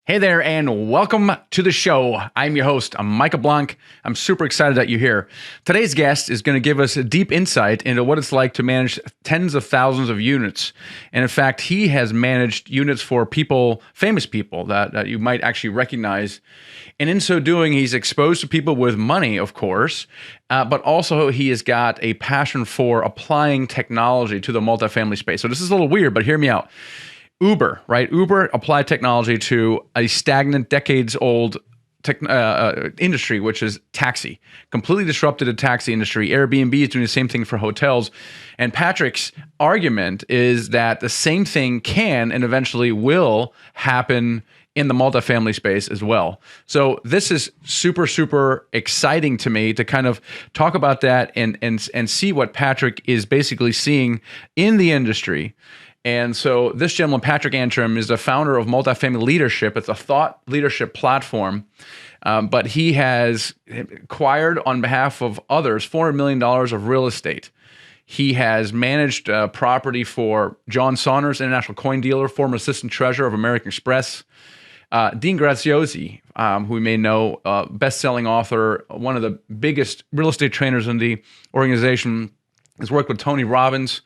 Hey there, and welcome to the show. I'm your host, I'm Michael Blanc. I'm super excited that you're here. Today's guest is going to give us a deep insight into what it's like to manage tens of thousands of units. And in fact, he has managed units for people, famous people that you might actually recognize. And in so doing, he's exposed to people with money, of course, but also he has got a passion for applying technology to the multifamily space. So this is a little weird, but hear me out. Uber, right? Uber applied technology to a stagnant, decades-old industry, which is taxi. Completely disrupted the taxi industry. Airbnb is doing the same thing for hotels. And Patrick's argument is that the same thing can and eventually will happen in the multifamily space as well. So this is super, super exciting to me to kind of talk about that and see what Patrick is basically seeing in the industry. And so this gentleman, Patrick Antrim, is the founder of Multifamily Leadership. It's a thought leadership platform, but he has acquired on behalf of others $400 million of real estate. He has managed property for John Saunders, international coin dealer, former assistant treasurer of American Express. Dean Graziosi, who we may know, best-selling author, one of the biggest real estate trainers in the organization, has worked with Tony Robbins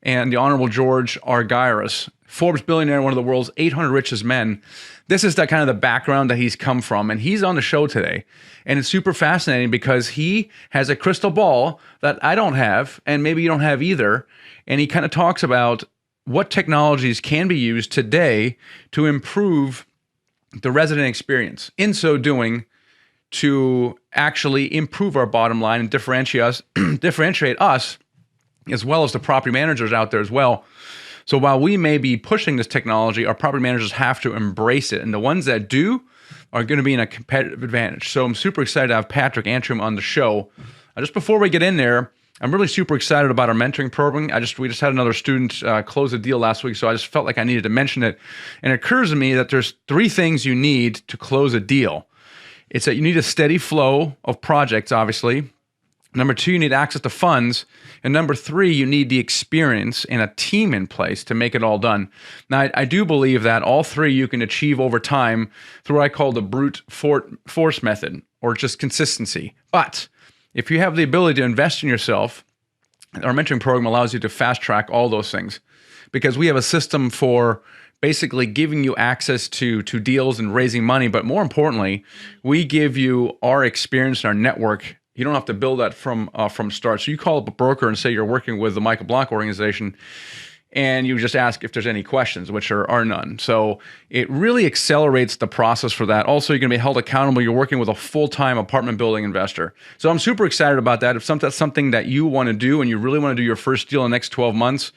and the Honorable George R. Gaius, Forbes billionaire, one of the world's 800 richest men. This is the kind of the background that he's come from, and he's on the show today. And it's super fascinating because he has a crystal ball that I don't have, and maybe you don't have either. And he kind of talks about what technologies can be used today to improve the resident experience. In so doing, to actually improve our bottom line and differentiate us as well as the property managers out there as well. So while we may be pushing this technology, our property managers have to embrace it. And the ones that do are going to be in a competitive advantage. So I'm super excited to have Patrick Antrim on the show. Just before we get in there, I'm really super excited about our mentoring program. We just had another student close a deal last week, so I just felt like I needed to mention it. And it occurs to me that there's three things you need to close a deal. It's that you need a steady flow of projects, obviously. Number two, you need access to funds. And number three, you need the experience and a team in place to make it all done. Now, I do believe that all three you can achieve over time through what I call the brute force method, or just consistency. But if you have the ability to invest in yourself, our mentoring program allows you to fast track all those things, because we have a system for basically giving you access to deals and raising money. But more importantly, we give you our experience and our network. You don't have to build that from start. So you call up a broker and say you're working with the Michael Blanc organization, and you just ask if there's any questions, which are none. So it really accelerates the process for that. Also, you're going to be held accountable. You're working with a full-time apartment building investor. So I'm super excited about that. If that's something that you want to do and you really want to do your first deal in the next 12 months,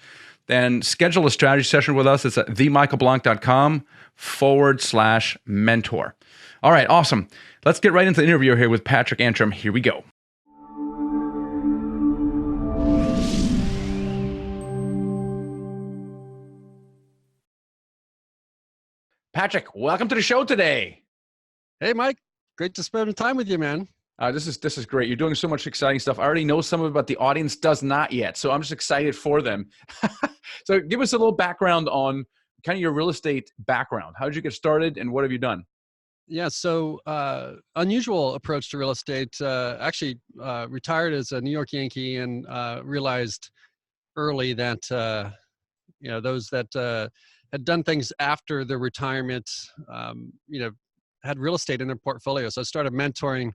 then schedule a strategy session with us. It's at themichaelblanc.com/mentor. All right, awesome. Let's get right into the interview here with Patrick Antrim. Here we go. Patrick, welcome to the show today. Hey, Mike. Great to spend time with you, man. This is great. You're doing so much exciting stuff. I already know some of it, but the audience does not yet. So I'm just excited for them. So give us a little background on kind of your real estate background. How did you get started and what have you done? Yeah, so unusual approach to real estate. Actually, retired as a New York Yankee and realized early that those that had done things after the retirement, had real estate in their portfolio. So I started mentoring,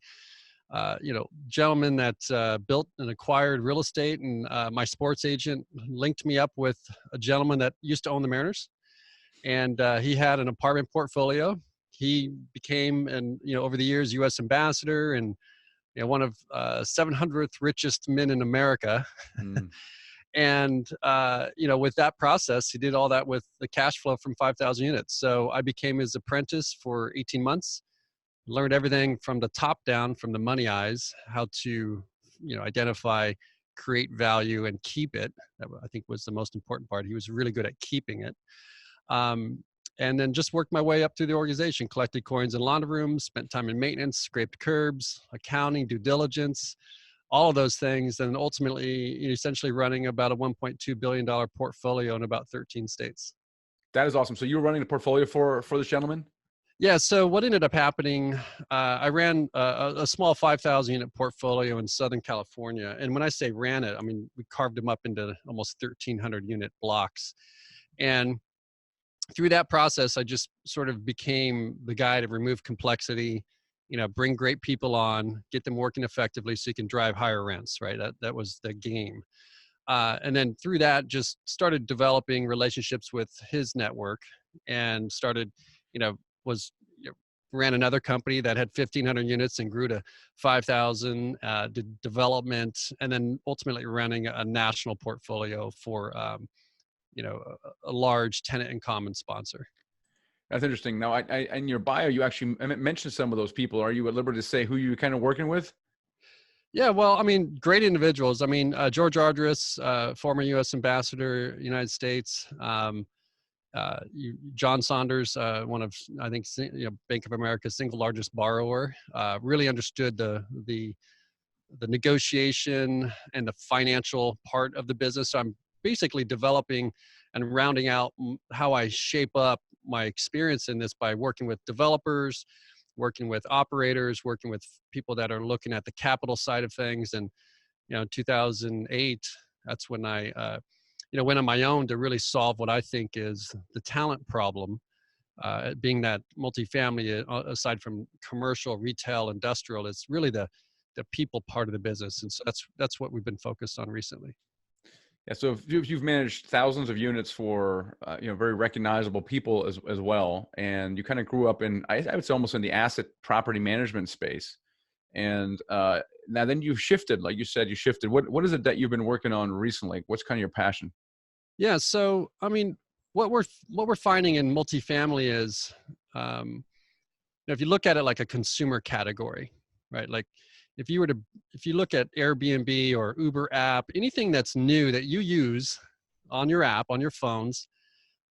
gentlemen that built and acquired real estate, and my sports agent linked me up with a gentleman that used to own the Mariners, and he had an apartment portfolio. He became, over the years, U.S. ambassador and one of 700th richest men in America. And with that process, he did all that with the cash flow from 5,000 units. So I became his apprentice for 18 months, learned everything from the top down, from the money eyes, how to identify, create value, and keep it. That I think was the most important part. He was really good at keeping it. And then just worked my way up through the organization, collected coins in laundry rooms, spent time in maintenance, scraped curbs, accounting, due diligence, all of those things. And ultimately, essentially running about a $1.2 billion portfolio in about 13 states. That is awesome. So you were running the portfolio for this gentleman? Yeah. So what ended up happening, I ran a small 5,000 unit portfolio in Southern California. And when I say ran it, I mean, we carved them up into almost 1,300 unit blocks. And through that process, I just sort of became the guy to remove complexity, bring great people on, get them working effectively so you can drive higher rents, right? That was the game. And then through that, just started developing relationships with his network and started, was ran another company that had 1,500 units and grew to 5,000, did development, and then ultimately running a national portfolio for, a large tenant and common sponsor. That's interesting. Now, in your bio, you actually mentioned some of those people. Are you at liberty to say who you're kind of working with? Yeah, well, I mean, great individuals. I mean, George Ardress, former U.S. Ambassador, United States. John Saunders, one of, I think, Bank of America's single largest borrower, really understood the negotiation and the financial part of the business. So I'm basically developing and rounding out how I shape up my experience in this by working with developers, working with operators, working with people that are looking at the capital side of things. And, in 2008, that's when I, went on my own to really solve what I think is the talent problem. Being that multifamily, aside from commercial, retail, industrial, it's really the people part of the business, and so that's what we've been focused on recently. Yeah. So if you've managed thousands of units for very recognizable people as well, and you kind of grew up in, I would say, almost in the asset property management space, and now then you've shifted, like you said, you shifted. What is it that you've been working on recently? What's kind of your passion? Yeah, so I mean, what we're finding in multifamily is, um, if you look at it like a consumer category, right? Like if you were to if you look at Airbnb or Uber app, anything that's new that you use on your app on your phones,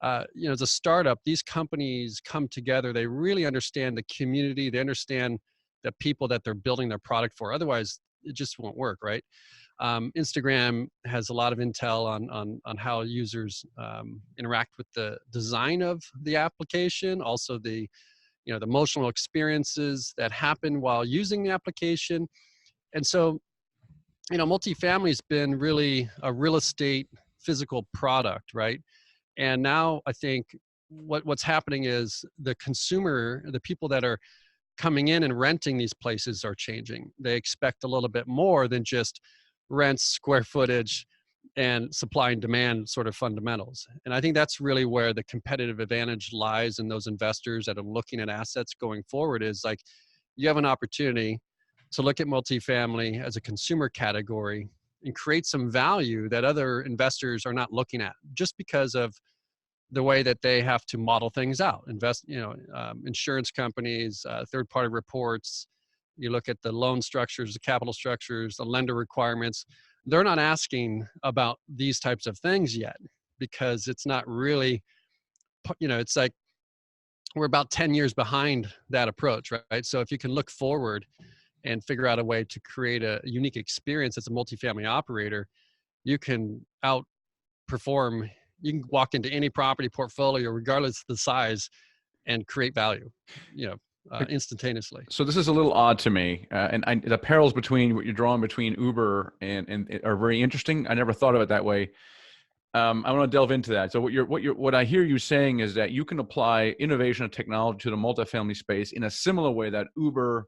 as a startup, these companies come together. They really understand the community. They understand the people that they're building their product for. Otherwise, it just won't work, right? Instagram has a lot of intel on how users interact with the design of the application, also the emotional experiences that happen while using the application. And so, multifamily has been really a real estate physical product, right? And now I think what's happening is the consumer, the people that are coming in and renting these places are changing. They expect a little bit more than just rents, square footage, and supply and demand sort of fundamentals. And I think that's really where the competitive advantage lies in those investors that are looking at assets going forward, is like, you have an opportunity to look at multifamily as a consumer category and create some value that other investors are not looking at, just because of the way that they have to model things out. Insurance companies, third-party reports. You look at the loan structures, the capital structures, the lender requirements. They're not asking about these types of things yet, because it's not really, it's like we're about 10 years behind that approach, right? So if you can look forward and figure out a way to create a unique experience as a multifamily operator, you can outperform. You can walk into any property portfolio, regardless of the size, and create value, instantaneously. So this is a little odd to me, the parallels between what you're drawing between Uber and are very interesting. I never thought of it that way. I want to delve into that. So what I hear you saying is that you can apply innovation and technology to the multifamily space in a similar way that Uber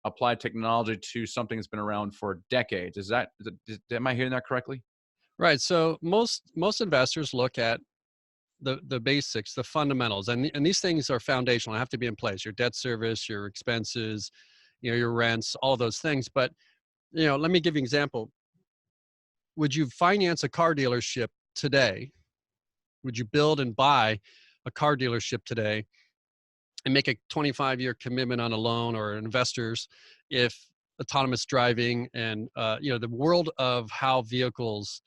applied technology to something that's been around for decades. Am I hearing that correctly? Right. So most investors look at the basics, the fundamentals, and these things are foundational. They have to be in place. Your debt service, your expenses, your rents, all of those things. But let me give you an example. Would you finance a car dealership today? Would you build and buy a car dealership today and make a 25-year commitment on a loan or investors if autonomous driving and the world of how vehicles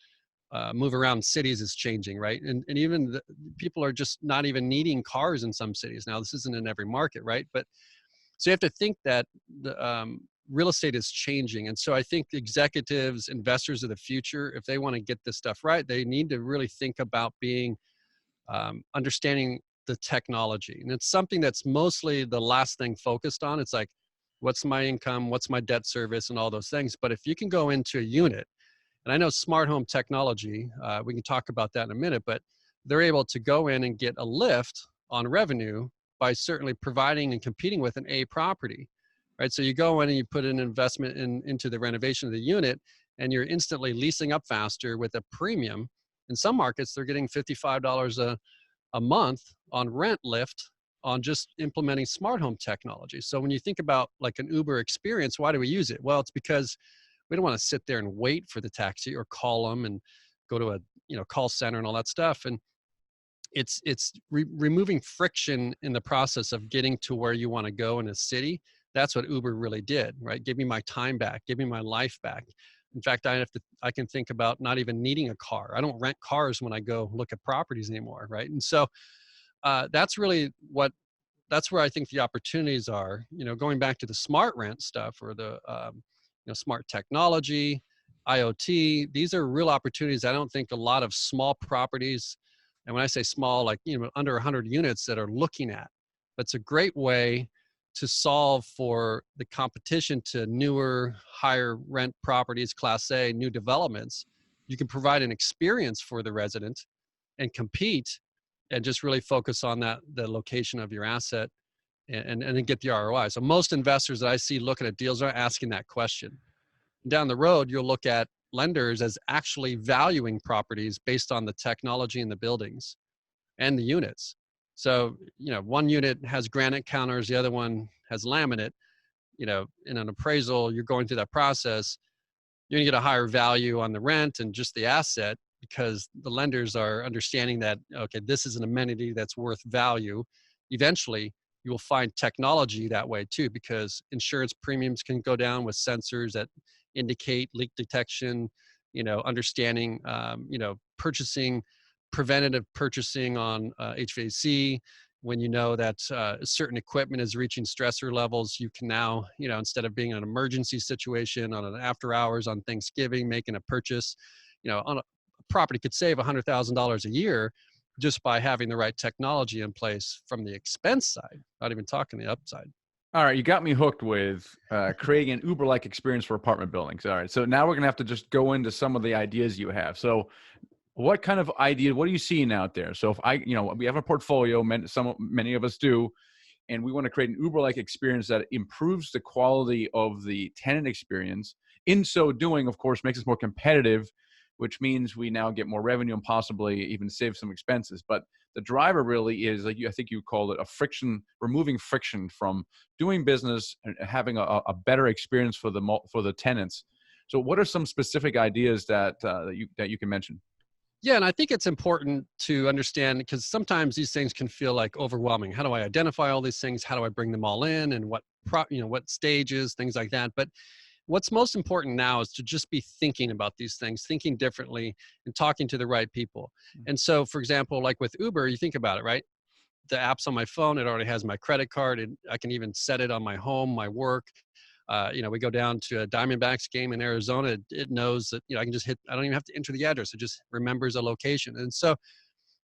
move around cities is changing, right? And even people are just not even needing cars in some cities now. This isn't in every market, right? But so you have to think that the real estate is changing. And so I think executives, investors of the future, if they want to get this stuff right, they need to really think about being understanding the technology. And it's something that's mostly the last thing focused on. It's like, what's my income? What's my debt service and all those things. But if you can go into a unit, and I know smart home technology, we can talk about that in a minute, but they're able to go in and get a lift on revenue by certainly providing and competing with an A property, right? So you go in and you put an investment into the renovation of the unit, and you're instantly leasing up faster with a premium. In some markets, they're getting $55 a month on rent lift on just implementing smart home technology. So when you think about like an Uber experience, why do we use it? Well, it's because we don't want to sit there and wait for the taxi or call them and go to a call center and all that stuff. And it's removing friction in the process of getting to where you want to go in a city. That's what Uber really did, right? Give me my time back, give me my life back. In fact, I can think about not even needing a car. I don't rent cars when I go look at properties anymore, right? And so that's really that's where I think the opportunities are. Going back to the smart rent stuff or the smart technology, IoT. These are real opportunities. I don't think a lot of small properties, and when I say small, like under 100 units, that are looking at. But it's a great way to solve for the competition to newer, higher rent properties, Class A, new developments. You can provide an experience for the resident and compete, and just really focus on the location of your asset, and then get the ROI. So most investors that I see looking at deals are asking that question. Down the road, you'll look at lenders as actually valuing properties based on the technology in the buildings and the units. So, one unit has granite counters, the other one has laminate. In an appraisal, you're going through that process, you're gonna get a higher value on the rent and just the asset, because the lenders are understanding that, okay, this is an amenity that's worth value. Eventually, you will find technology that way too, because insurance premiums can go down with sensors that indicate leak detection, understanding, purchasing, preventative purchasing on HVAC. When you know that certain equipment is reaching stressor levels, you can now, instead of being in an emergency situation on an after hours on Thanksgiving, making a purchase, on a property could save $100,000 a year just by having the right technology in place from the expense side, not even talking the upside. All right, you got me hooked with creating an Uber-like experience for apartment buildings. All right, so now we're going to have to just go into some of the ideas you have. So what kind of idea, what are you seeing out there? So if we have a portfolio, many of us do, and we want to create an Uber-like experience that improves the quality of the tenant experience. In so doing, of course, makes us more competitive, which means we now get more revenue and possibly even save some expenses. But the driver really is, like I think you called it, removing friction from doing business and having a better experience for the tenants. So what are some specific ideas that you can mention? Yeah, and I think it's important to understand, because sometimes these things can feel like overwhelming. How do I identify all these things? How do I bring them all in, and what stages, things like that. But what's most important now is to just be thinking about these things, thinking differently, and talking to the right people. And so, for example, like with Uber, you think about it, right? The app's on my phone, it already has my credit card, and I can even set it on my home, my work. We go down to a Diamondbacks game in Arizona. It knows that, I can just I don't even have to enter the address. It just remembers a location. And so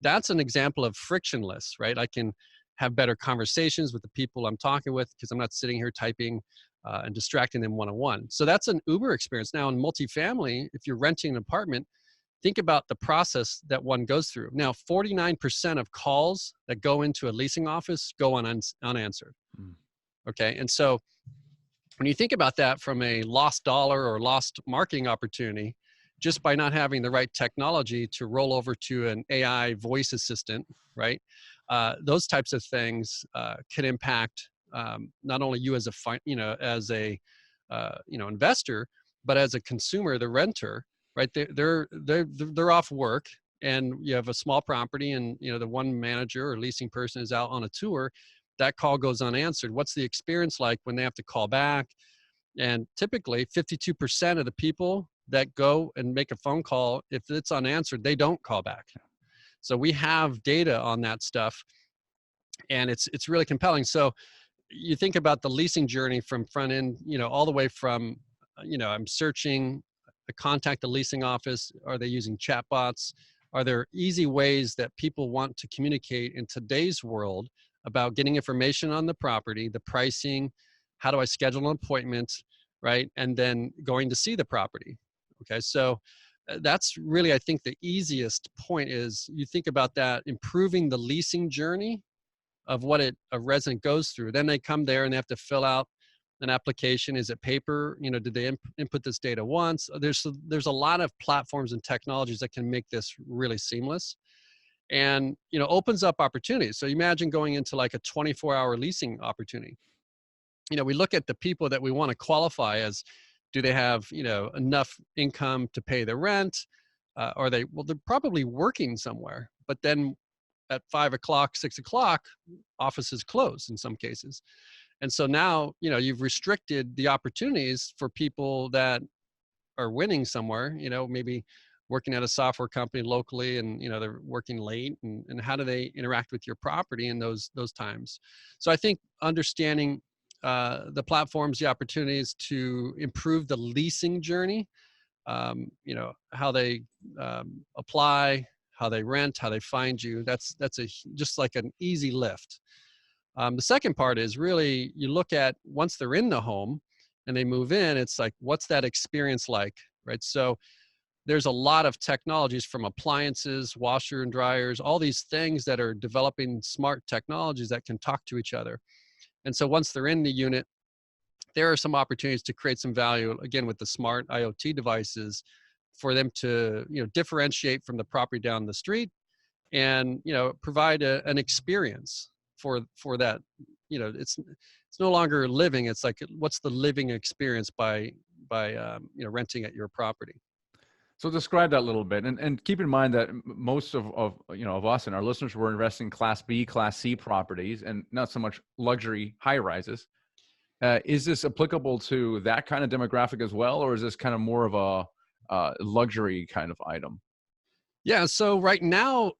that's an example of frictionless, right? I can have better conversations with the people I'm talking with, because I'm not sitting here typing and distracting them one-on-one. So that's an Uber experience. Now in multifamily, if you're renting an apartment, think about the process that one goes through. Now, 49% of calls that go into a leasing office go unanswered. Okay. And so when you think about that from a lost dollar or lost marketing opportunity, just by not having the right technology to roll over to an AI voice assistant, right? Those types of things can impact not only you as a investor, but as a consumer, the renter, right? They're off work, and you have a small property, and the one manager or leasing person is out on a tour. That call goes unanswered. What's the experience like when they have to call back? And typically 52% of the people that go and make a phone call, if it's unanswered, they don't call back. So we have data on that stuff, and it's really compelling. So you think about the leasing journey from front end, all the way from, I'm searching, I contact the leasing office. Are they using chatbots? are there easy ways that people want to communicate in today's world about getting information on the property, the pricing, how do I schedule an appointment, right? And then going to see the property. Okay, so that's really, I think, the easiest point is you think about that, improving the leasing journey of what a resident goes through. Then they come there and they have to fill out an application. Is it paper? You know, did they input this data once? There's a lot of platforms and technologies that can make this really seamless, and you know, opens up opportunities. So imagine going into like a 24-hour leasing opportunity. You know, we look at the people that we want to qualify as, do they have, you know, enough income to pay the rent? Are they, well, they're probably working somewhere, but then at 5 o'clock, 6 o'clock, offices close in some cases. And so now, you know, you've restricted the opportunities for people that are winning somewhere, you know, maybe working at a software company locally, and, you know, they're working late, and how do they interact with your property in those times? So I think understanding the platforms, the opportunities to improve the leasing journey, you know, how they apply, how they rent, how they find you, that's just like an easy lift. The second part is really, you look at once they're in the home and they move in, it's like, what's that experience like, right? So there's a lot of technologies, from appliances, washer and dryers, all these things that are developing smart technologies that can talk to each other. And so once they're in the unit, there are some opportunities to create some value, again, with the smart IoT devices, for them to, you know, differentiate from the property down the street, and, you know, provide an experience for that. You know, it's no longer living, it's like, what's the living experience by you know, renting at your property. So describe that a little bit, and keep in mind that most of us and our listeners were investing in Class B, Class C properties, and not so much luxury high rises. Is this applicable to that kind of demographic as well, or is this kind of more of a luxury kind of item? Yeah, so right now,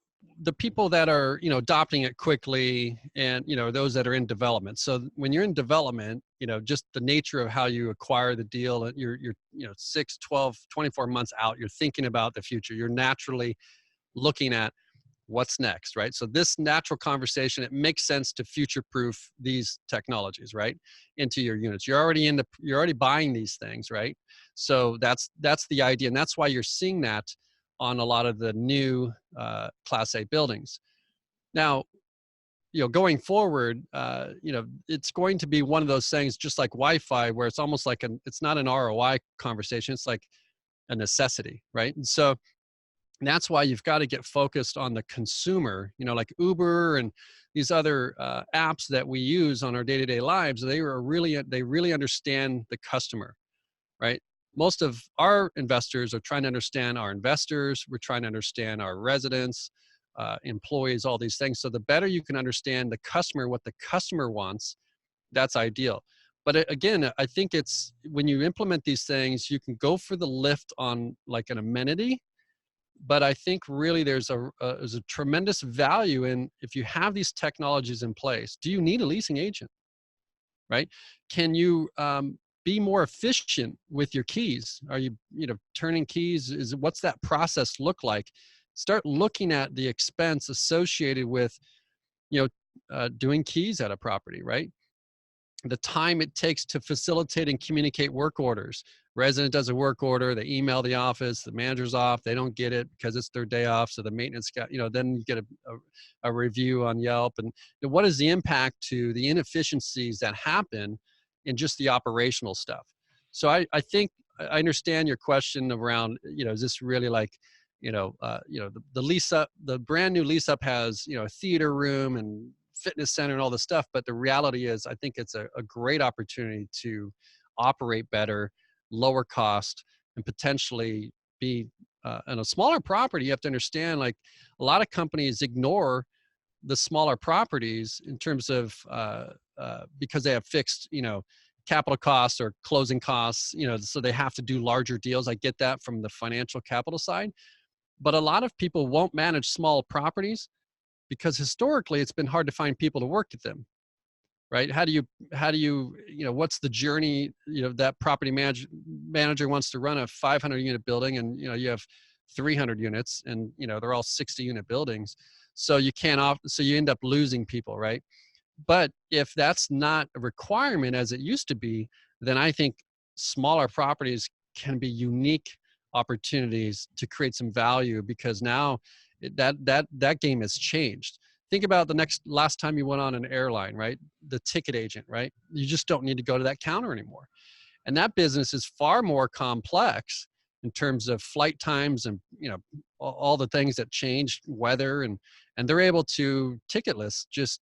the people that are, you know, adopting it quickly, and, you know, those that are in development. So when you're in development, you know, just the nature of how you acquire the deal, you're, you know, 6, 12, 24 months out, you're thinking about the future. You're naturally looking at what's next, right? So this natural conversation, it makes sense to future-proof these technologies, right, into your units. You're already buying these things, right? So that's the idea, and that's why you're seeing that on a lot of the new Class A buildings. Now, you know, going forward, you know, it's going to be one of those things, just like Wi-Fi, where it's almost like it's not an ROI conversation, it's like a necessity, right? And so that's why you've got to get focused on the consumer, you know, like Uber and these other apps that we use on our day-to-day lives. They really understand the customer, right? Most of our investors are trying to understand our investors. We're trying to understand our residents, employees, all these things. So the better you can understand the customer, what the customer wants, that's ideal. But again, I think it's, when you implement these things, you can go for the lift on like an amenity. But I think really there's a tremendous value in, if you have these technologies in place, do you need a leasing agent, right? Can you be more efficient with your keys? Are you, you know, turning keys? What's that process look like? Start looking at the expense associated with, you know, doing keys at a property, right? The time it takes to facilitate and communicate work orders. Resident does a work order, they email the office, the manager's off, they don't get it because it's their day off. So the maintenance guy, you know, then you get a review on Yelp. And what is the impact to the inefficiencies that happen in just the operational stuff? So I think I understand your question around, you know, is this really like, the lease up, the brand new lease up has, you know, a theater room and fitness center and all this stuff. But the reality is, I think it's a great opportunity to operate better, lower cost, and potentially be on a smaller property. You have to understand, like, a lot of companies ignore the smaller properties in terms of because they have fixed, you know, capital costs or closing costs, you know, so they have to do larger deals. I get that from the financial capital side, but a lot of people won't manage small properties because historically it's been hard to find people to work at them, right? How do you, you know, what's the journey, you know, that property manager wants to run a 500 unit building, and, you know, you have 300 units, and they're all 60-unit buildings. So you end up losing people, right? But if that's not a requirement as it used to be, then I think smaller properties can be unique opportunities to create some value, because now that game has changed. Think about last time you went on an airline, right? The ticket agent, right? You just don't need to go to that counter anymore. And that business is far more complex in terms of flight times and all the things that change, weather, and they're able to ticketless just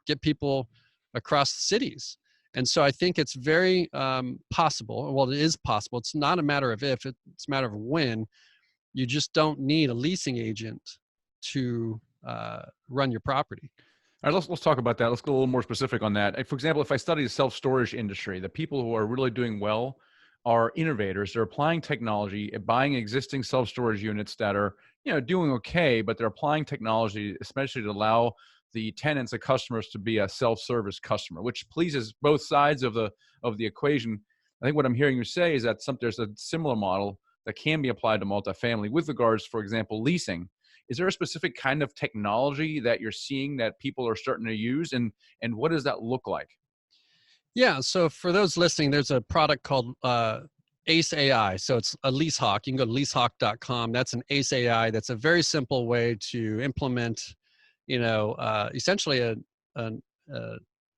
get people across cities. And so I think it's very possible. Well, it is possible. It's not a matter of if, it's a matter of when. You just don't need a leasing agent to run your property. All right, let's talk about that. Let's go a little more specific on that. For example, if I study the self-storage industry, the people who are really doing well are innovators. They're applying technology, buying existing self-storage units that are, doing okay, but they're applying technology, especially to allow the tenants, the customers, to be a self-service customer, which pleases both sides of the equation. I think what I'm hearing you say is that there's a similar model that can be applied to multifamily with regards, for example, leasing. Is there a specific kind of technology that you're seeing that people are starting to use, and what does that look like? Yeah. So for those listening, there's a product called Ace AI. So it's a leasehawk. You can go to leasehawk.com. That's an Ace AI. That's a very simple way to implement, essentially an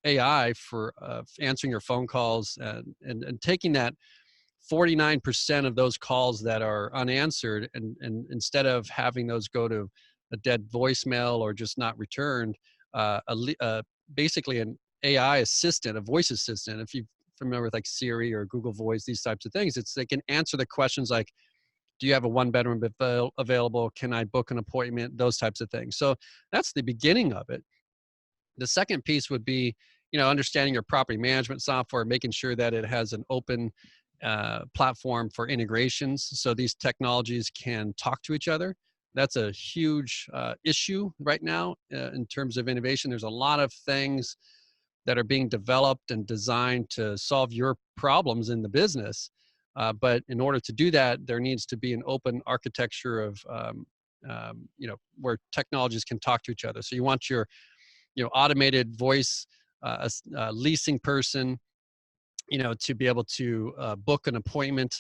AI for answering your phone calls, and taking that 49% of those calls that are unanswered, and instead of having those go to a dead voicemail or just not returned, basically an AI assistant, a voice assistant. If you're familiar with like Siri or Google Voice, these types of things, they can answer the questions like, do you have a 1-bedroom available? Can I book an appointment? Those types of things. So that's the beginning of it. The second piece would be, understanding your property management software, making sure that it has an open platform for integrations, so these technologies can talk to each other. That's a huge issue right now in terms of innovation. There's a lot of things that are being developed and designed to solve your problems in the business. But in order to do that, there needs to be an open architecture of, where technologies can talk to each other. So you want your, automated voice leasing person, to be able to book an appointment,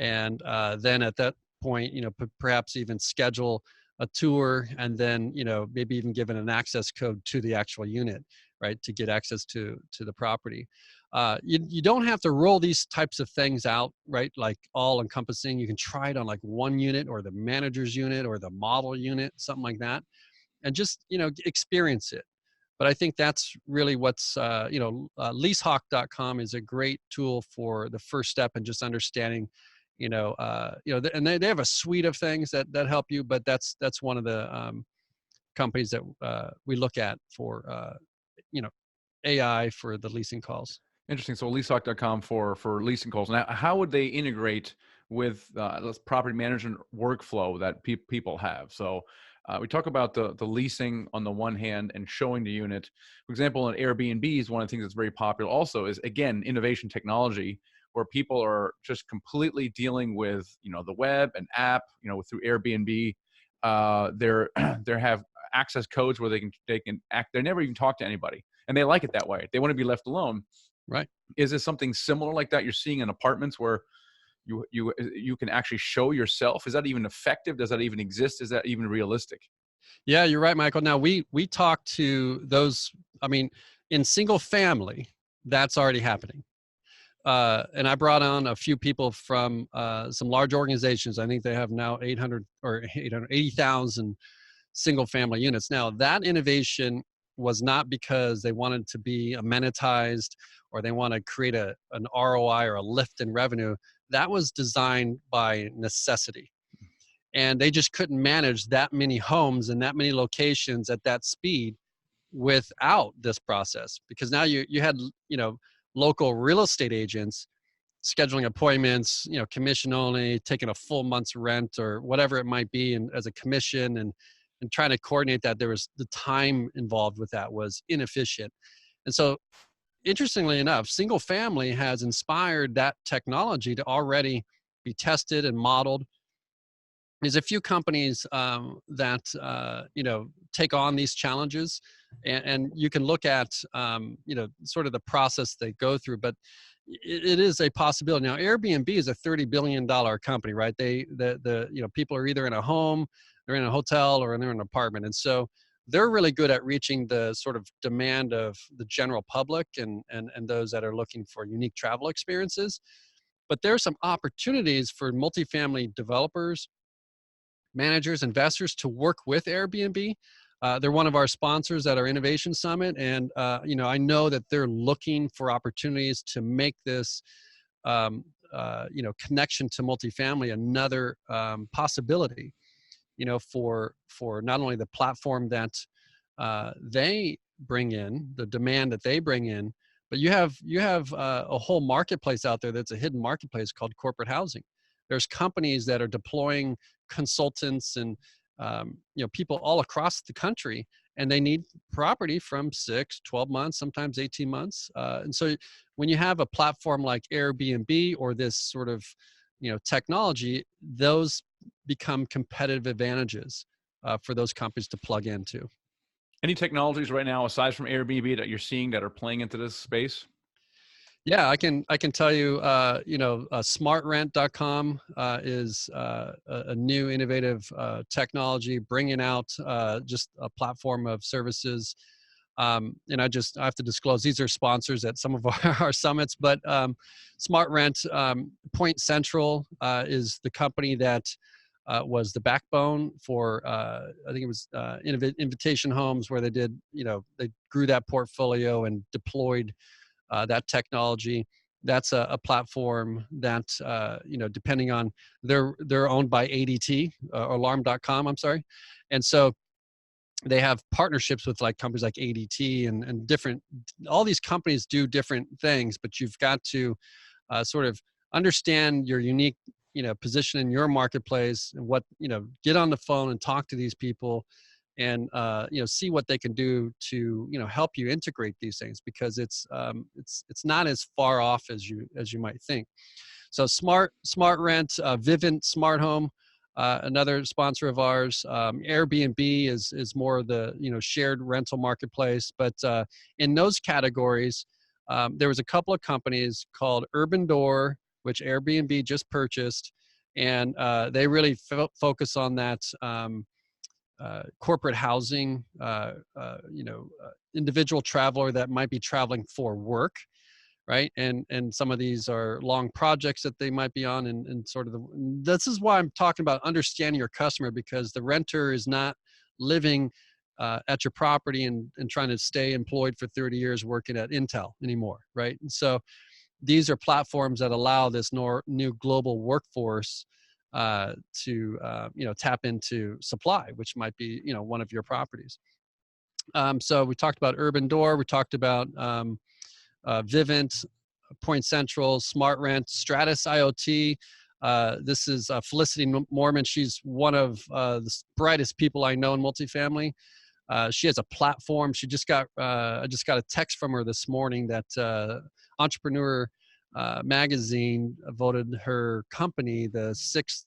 and then at that point, perhaps even schedule a tour, and then, maybe even given an access code to the actual unit, right, to get access to the property. You don't have to roll these types of things out, right, like all encompassing. You can try it on like one unit or the manager's unit or the model unit, something like that, and just, experience it. But I think that's really what's, leasehawk.com is a great tool for the first step in just understanding, and they have a suite of things that help you, but that's one of the companies that we look at for, AI for the leasing calls. Interesting. So leasetalk.com for leasing calls. Now, how would they integrate with this property management workflow that people have? So we talk about the leasing on the one hand and showing the unit. For example, in Airbnb is one of the things that's very popular also is, again, innovation technology, where people are just completely dealing with, the web and app, through Airbnb. They have access codes where they can act. They never even talk to anybody, and they like it that way. They want to be left alone. Right. Is this something similar like that you're seeing in apartments where you can actually show yourself? Is that even effective? Does that even exist? Is that even realistic? Yeah, you're right, Michael. Now we talk to those. I mean, in single family, that's already happening. And I brought on a few people from some large organizations. I think they have now 880,000 single family units. Now that innovation was not because they wanted to be amenitized or they want to create an ROI or a lift in revenue. That was designed by necessity. And they just couldn't manage that many homes and that many locations at that speed without this process, because now you had, local real estate agents scheduling appointments, commission only, taking a full month's rent or whatever it might be, and as a commission, and trying to coordinate that. There was the time involved with that was inefficient. And so interestingly enough, single family has inspired that technology to already be tested and modeled. there's a few companies that take on these challenges, and you can look at sort of the process they go through, but it is a possibility. Now, Airbnb is a $30 billion company, right? People are either in a home, they're in a hotel, or they're in an apartment, and so they're really good at reaching the sort of demand of the general public and those that are looking for unique travel experiences. But there are some opportunities for multifamily developers, managers, investors to work with Airbnb. They're one of our sponsors at our Innovation Summit, and I know that they're looking for opportunities to make this connection to multifamily another possibility. For not only the platform that they bring in, the demand that they bring in, but you have a whole marketplace out there that's a hidden marketplace called corporate housing. There's companies that are deploying consultants and people all across the country, and they need property from 6, 12 months, sometimes 18 months. And so when you have a platform like Airbnb or this sort of technology, those become competitive advantages for those companies to plug into. Any technologies right now, aside from Airbnb, that you're seeing that are playing into this space? Yeah, I can tell you, smartrent.com is a new innovative technology, bringing out just a platform of services. And I have to disclose, these are sponsors at some of our summits, but SmartRent, Point Central is the company that was the backbone for, I think it was Invitation Homes, where they grew that portfolio and deployed that technology. That's a platform that, depending on, they're owned by ADT, alarm.com, I'm sorry. And so they have partnerships with companies like ADT and different, all these companies do different things, but you've got to sort of understand your unique, position in your marketplace, and get on the phone and talk to these people and see what they can do to help you integrate these things, because it's not as far off as you might think. So Smart Rent, Vivint Smart Home, another sponsor of ours. Airbnb is more of the shared rental marketplace, but in those categories, there was a couple of companies called Urban Door, which Airbnb just purchased, and they really focus on that. Corporate housing, individual traveler that might be traveling for work, right? And some of these are long projects that they might be on, and sort of this is why I'm talking about understanding your customer, because the renter is not living at your property and trying to stay employed for 30 years working at Intel anymore, right? And so these are platforms that allow this new global workforce to tap into supply, which might be one of your properties. So we talked about Urban Door, we talked about Vivint, Point Central, Smart Rent, Stratus IoT. This is Felicity Mormon. She's one of the brightest people I know in multifamily. She has a platform. She just got I just got a text from her this morning that Entrepreneur magazine voted her company the sixth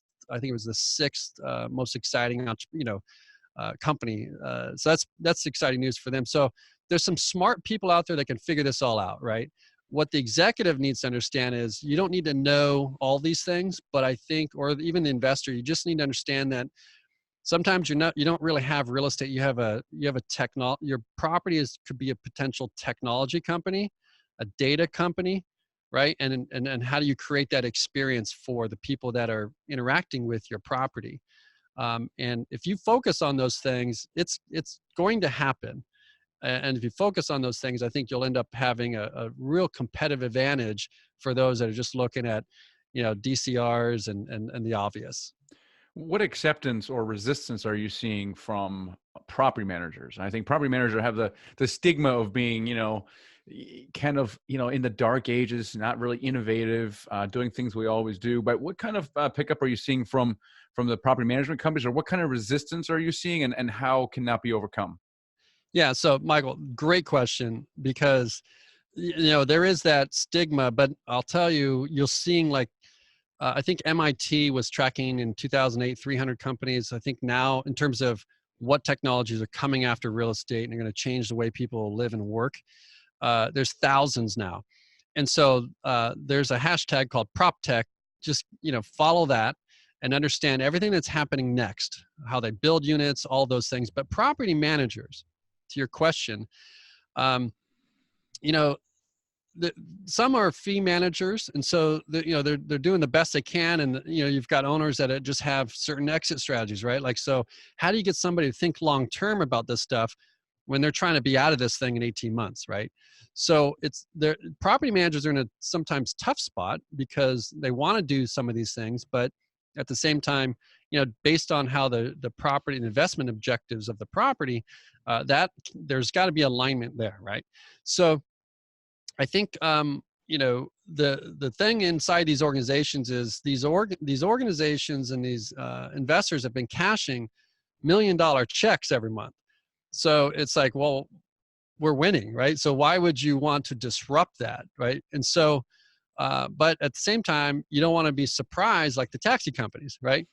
most exciting company. So that's exciting news for them. So there's some smart people out there that can figure this all out, right? What the executive needs to understand is you don't need to know all these things, but I think, or even the investor, you just need to understand that sometimes you don't really have real estate. You have your property could be a potential technology company, a data company, right? And how do you create that experience for the people that are interacting with your property? And if you focus on those things, it's going to happen. And if you focus on those things, I think you'll end up having a real competitive advantage for those that are just looking at, DCRs and the obvious. What acceptance or resistance are you seeing from property managers? I think property managers have the stigma of being, kind of, in the dark ages, not really innovative, doing things we always do. But what kind of pickup are you seeing from the property management companies, or what kind of resistance are you seeing, and how can that be overcome? Yeah. So Michael, great question, because, there is that stigma, but I'll tell you, you're seeing I think MIT was tracking in 2008, 300 companies. I think now, in terms of what technologies are coming after real estate and are going to change the way people live and work, there's thousands now. And so there's a hashtag called PropTech. Just, follow that and understand everything that's happening next, how they build units, all those things. But property managers, to your question, um, you know, some are fee managers, and so they're doing the best they can, and you've got owners that just have certain exit strategies, right? Like, so how do you get somebody to think long term about this stuff when they're trying to be out of this thing in 18 months, right? So the property managers are in a sometimes tough spot because they want to do some of these things, but at the same time, based on how the property and investment objectives of the property, that there's got to be alignment there, right? So I think the thing inside these organizations is these organizations and these investors have been cashing $1 million checks every month. So it's like, well, we're winning, right? So why would you want to disrupt that, right? And so, but at the same time, you don't want to be surprised like the taxi companies, right?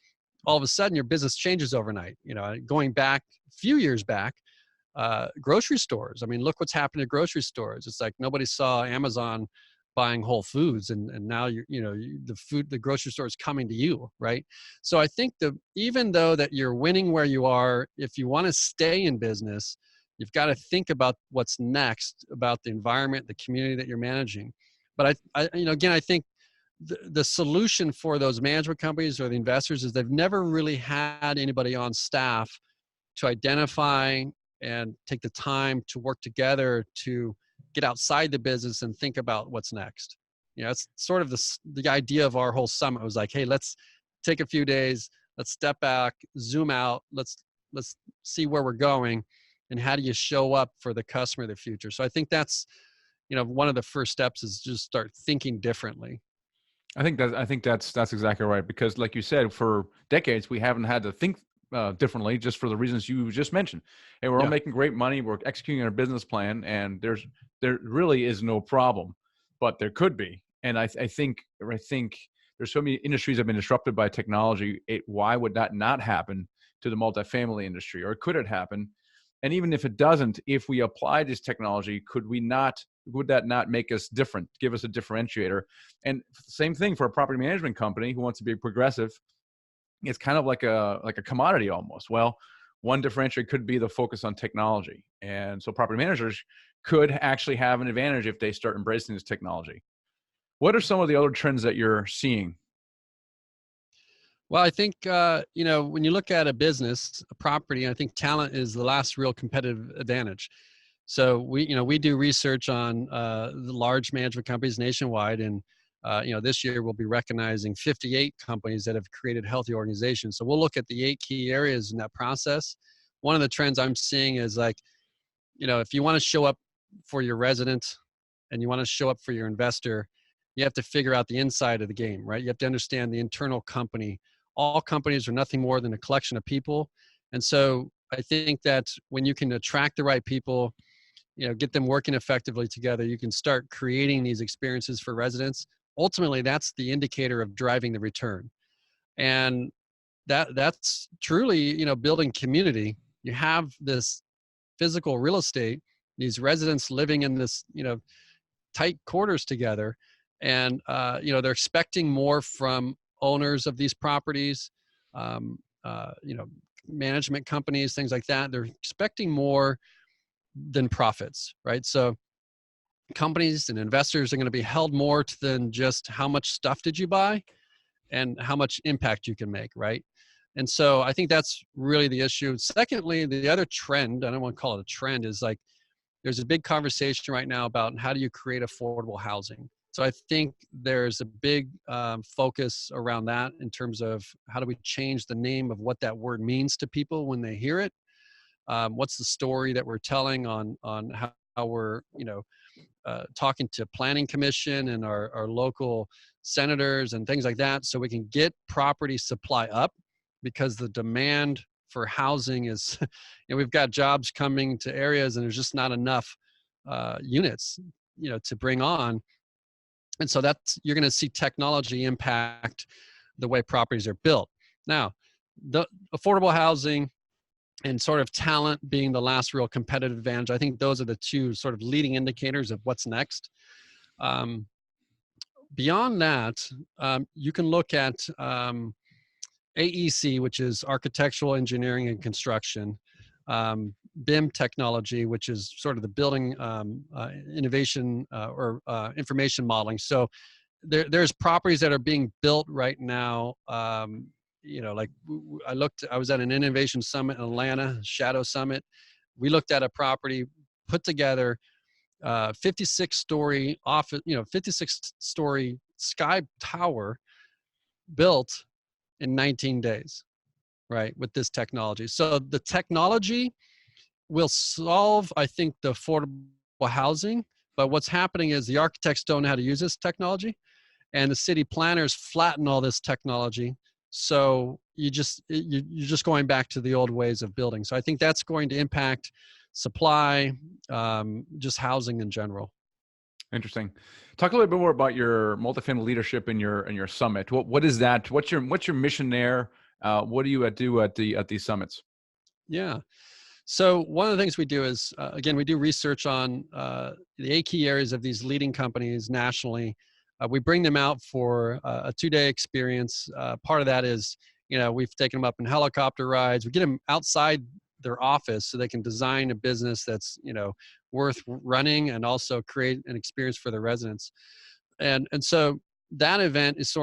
All of a sudden, your business changes overnight. Going back a few years back, grocery stores. I mean, look what's happened to grocery stores. It's like nobody saw Amazon buying Whole Foods, and now the grocery store is coming to you, right? So I think even though that you're winning where you are, if you want to stay in business, you've got to think about what's next, about the environment, the community that you're managing. But again, I think the solution for those management companies or the investors is they've never really had anybody on staff to identify and take the time to work together to get outside the business and think about what's next. It's sort of the idea of our whole summit was like, hey, let's take a few days, let's step back, zoom out, let's see where we're going, and how do you show up for the customer of the future. So I think that's, one of the first steps is just start thinking differently. I think that's exactly right, because like you said, for decades we haven't had to think differently, just for the reasons you just mentioned. And we're all Yeah. making great money, we're executing our business plan, and there really is no problem, but there could be. And I think there's so many industries that have been disrupted by technology. Why would that not happen to the multifamily industry, or could it happen? And even if it doesn't, if we apply this technology, would that not make us different, give us a differentiator? And same thing for a property management company who wants to be progressive. It's kind of like a commodity almost. Well, one differentiator could be the focus on technology. And so property managers could actually have an advantage if they start embracing this technology. What are some of the other trends that you're seeing? Well, I think, when you look at a business, a property, I think talent is the last real competitive advantage. So we do research on the large management companies nationwide, and this year we'll be recognizing 58 companies that have created healthy organizations. So we'll look at the 8 key areas in that process. One of the trends I'm seeing is like, if you want to show up for your resident and you want to show up for your investor, you have to figure out the inside of the game, right? You have to understand the internal company. All companies are nothing more than a collection of people. And so I think that when you can attract the right people, get them working effectively together, you can start creating these experiences for residents. Ultimately, that's the indicator of driving the return. And that's truly, building community. You have this physical real estate, these residents living in this, tight quarters together. And, they're expecting more from owners of these properties, um, management companies, things like that. They're expecting more than profits, right? So companies and investors are going to be held more than just how much stuff did you buy and how much impact you can make, right? And so I think that's really the issue. Secondly, the other trend, I don't want to call it a trend, is like there's a big conversation right now about how do you create affordable housing. So I think there's a big focus around that in terms of how do we change the name of what that word means to people when they hear it. What's the story that we're telling on how we're talking to planning commission and our local senators and things like that, so we can get property supply up, because the demand for housing is, we've got jobs coming to areas and there's just not enough units, to bring on. And so you're going to see technology impact the way properties are built. Now, the affordable housing and sort of talent being the last real competitive advantage, I think those are the two sort of leading indicators of what's next. Beyond that, you can look at AEC, which is architectural engineering and construction, BIM technology, which is sort of the building innovation or information modeling. So there's properties that are being built right now. Like I was at an innovation summit in Atlanta, Shadow Summit. We looked at a property put together, 56-story office, 56-story sky tower built in 19 days, right? With this technology. So the technology will solve, I think, the affordable housing, but what's happening is the architects don't know how to use this technology, and the city planners flatten all this technology. So you're just going back to the old ways of building. So I think that's going to impact supply, just housing in general. Interesting. Talk a little bit more about your multifamily leadership in your summit. What is that? What's your mission there? What do you do at these summits? Yeah. So one of the things we do is, again, we do research on the 8 key areas of these leading companies nationally. We bring them out for a 2-day experience. Part of that is, we've taken them up in helicopter rides. We get them outside their office so they can design a business that's, worth running and also create an experience for their residents. And so that event is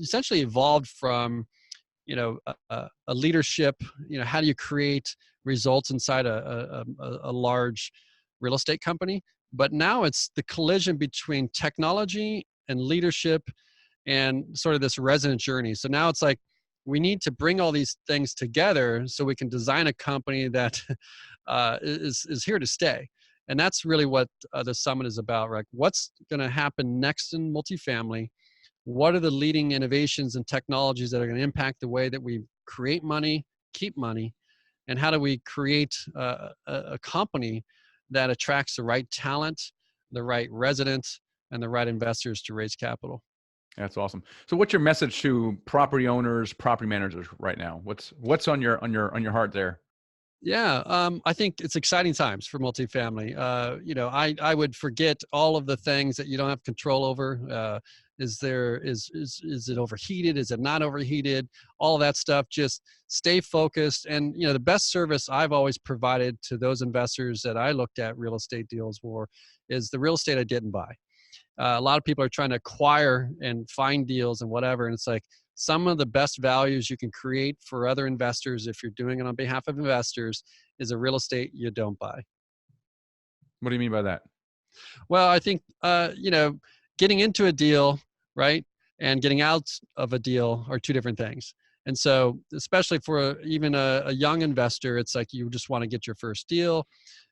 essentially evolved from, a leadership, how do you create results inside a large real estate company? But now it's the collision between technology and leadership and sort of this resident journey. So now it's like, we need to bring all these things together so we can design a company that is here to stay. And that's really what the summit is about, right? What's going to happen next in multifamily? What are the leading innovations and technologies that are going to impact the way that we create money, keep money, and how do we create a company that attracts the right talent, the right residents, and the right investors to raise capital? That's awesome. So what's your message to property owners, property managers right now? What's on your heart there? Yeah, I think it's exciting times for multifamily. I would forget all of the things that you don't have control over. Is it overheated? Is it not overheated? All of that stuff. Just stay focused. And the best service I've always provided to those investors that I looked at real estate deals for is the real estate I didn't buy. A lot of people are trying to acquire and find deals and whatever, and it's like, some of the best values you can create for other investors, if you're doing it on behalf of investors, is a real estate you don't buy. What do you mean by that? Well, I think, getting into a deal, right, and getting out of a deal are two different things. And so, especially for even a young investor, it's like you just want to get your first deal.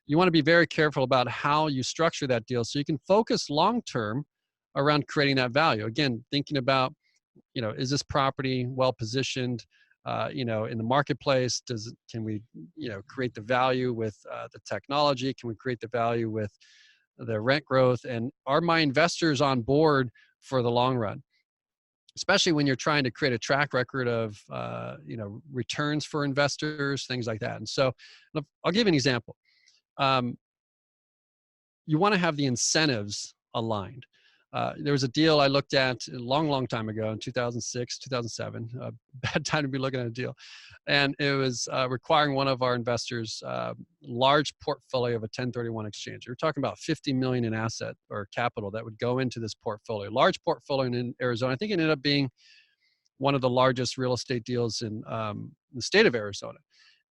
You want to be very careful about how you structure that deal so you can focus long-term around creating that value. Again, thinking about, is this property well positioned, in the marketplace? Can we, create the value with the technology? Can we create the value with the rent growth? And are my investors on board for the long run? Especially when you're trying to create a track record of, returns for investors, things like that. And so I'll give you an example. You want to have the incentives aligned. There was a deal I looked at a long time ago in 2006, 2007, a bad time to be looking at a deal. And it was requiring one of our investors large portfolio of a 1031 exchange. We're talking about 50 million in asset or capital that would go into this portfolio, large portfolio in Arizona. I think it ended up being one of the largest real estate deals in the state of Arizona.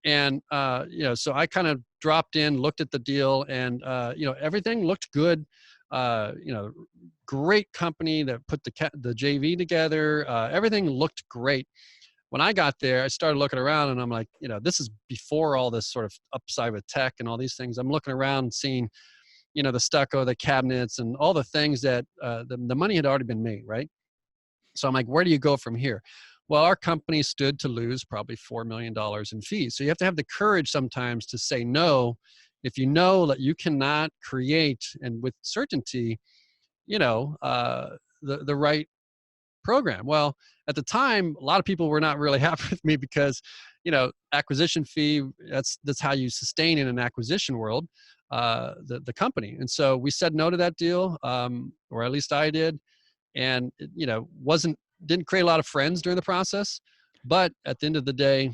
And, so I kind of dropped in, looked at the deal, and, everything looked good. Great company that put the JV together. Everything looked great. When I got there, I started looking around and I'm like, this is before all this sort of upside with tech and all these things. I'm looking around and seeing, the stucco, the cabinets, and all the things that the money had already been made, right? So I'm like, where do you go from here? Well, our company stood to lose probably $4 million in fees. So you have to have the courage sometimes to say no if you know that you cannot create, and with certainty, the right program. Well, at the time, a lot of people were not really happy with me because, acquisition fee, that's how you sustain in an acquisition world, the company. And so we said no to that deal, or at least I did. And, didn't create a lot of friends during the process. But at the end of the day,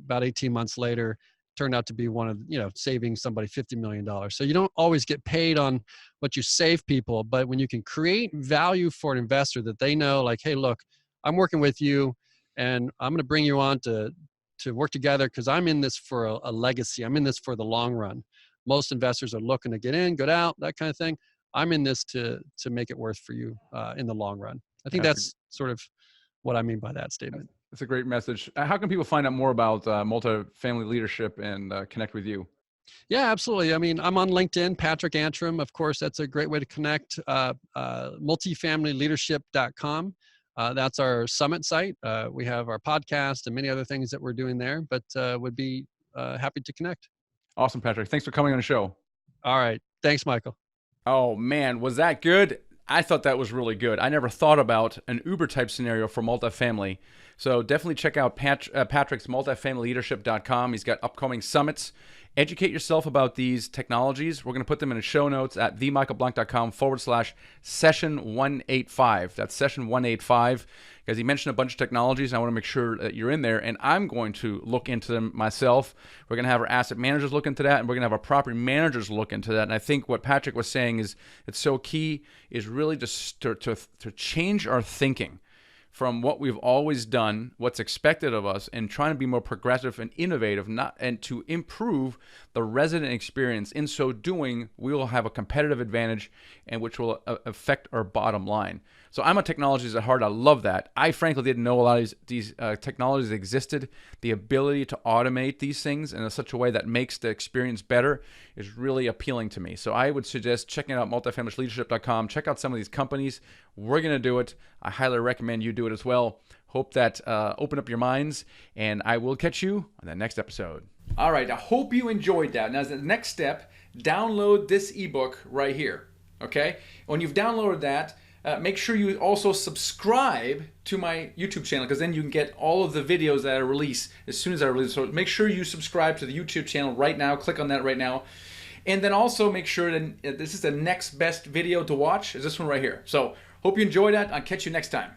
about 18 months later, turned out to be one of, saving somebody $50 million. So you don't always get paid on what you save people, but when you can create value for an investor that they know, like, hey, look, I'm working with you and I'm going to bring you on to work together because I'm in this for a legacy. I'm in this for the long run. Most investors are looking to get in, get out, that kind of thing. I'm in this to make it worth for you in the long run. I think that's sort of what I mean by that statement. That's a great message. How can people find out more about multifamily leadership and connect with you? Yeah, absolutely. I mean, I'm on LinkedIn, Patrick Antrim. Of course, that's a great way to connect. Multifamilyleadership.com. That's our summit site. We have our podcast and many other things that we're doing there, but would be happy to connect. Awesome, Patrick. Thanks for coming on the show. All right. Thanks, Michael. Oh, man. Was that good? I thought that was really good. I never thought about an Uber type scenario for multifamily. So definitely check out Patrick's multifamilyleadership.com. He's got upcoming summits. Educate yourself about these technologies. We're going to put them in the show notes at themichaelblank.com/session 185. That's session 185. Because he mentioned a bunch of technologies, and I want to make sure that you're in there, and I'm going to look into them myself. We're going to have our asset managers look into that, and we're going to have our property managers look into that. And I think what Patrick was saying is it's so key is really just to change our thinking from what we've always done, what's expected of us, and trying to be more progressive and innovative, and to improve the resident experience. In so doing, we will have a competitive advantage, and which will affect our bottom line. So I'm a technologist at heart. I love that. I frankly didn't know a lot of these technologies existed. The ability to automate these things in such a way that makes the experience better is really appealing to me. So I would suggest checking out multifamilyleadership.com. Check out some of these companies. We're going to do it. I highly recommend you do it as well. Hope that open up your minds, and I will catch you on the next episode. All right. I hope you enjoyed that. Now, as the next step, download this ebook right here. Okay? When you've downloaded that, make sure you also subscribe to my YouTube channel, because then you can get all of the videos that I release as soon as I release. So make sure you subscribe to the YouTube channel right now. Click on that right now. And then also make sure that this is the next best video to watch is this one right here. So hope you enjoyed that. I'll catch you next time.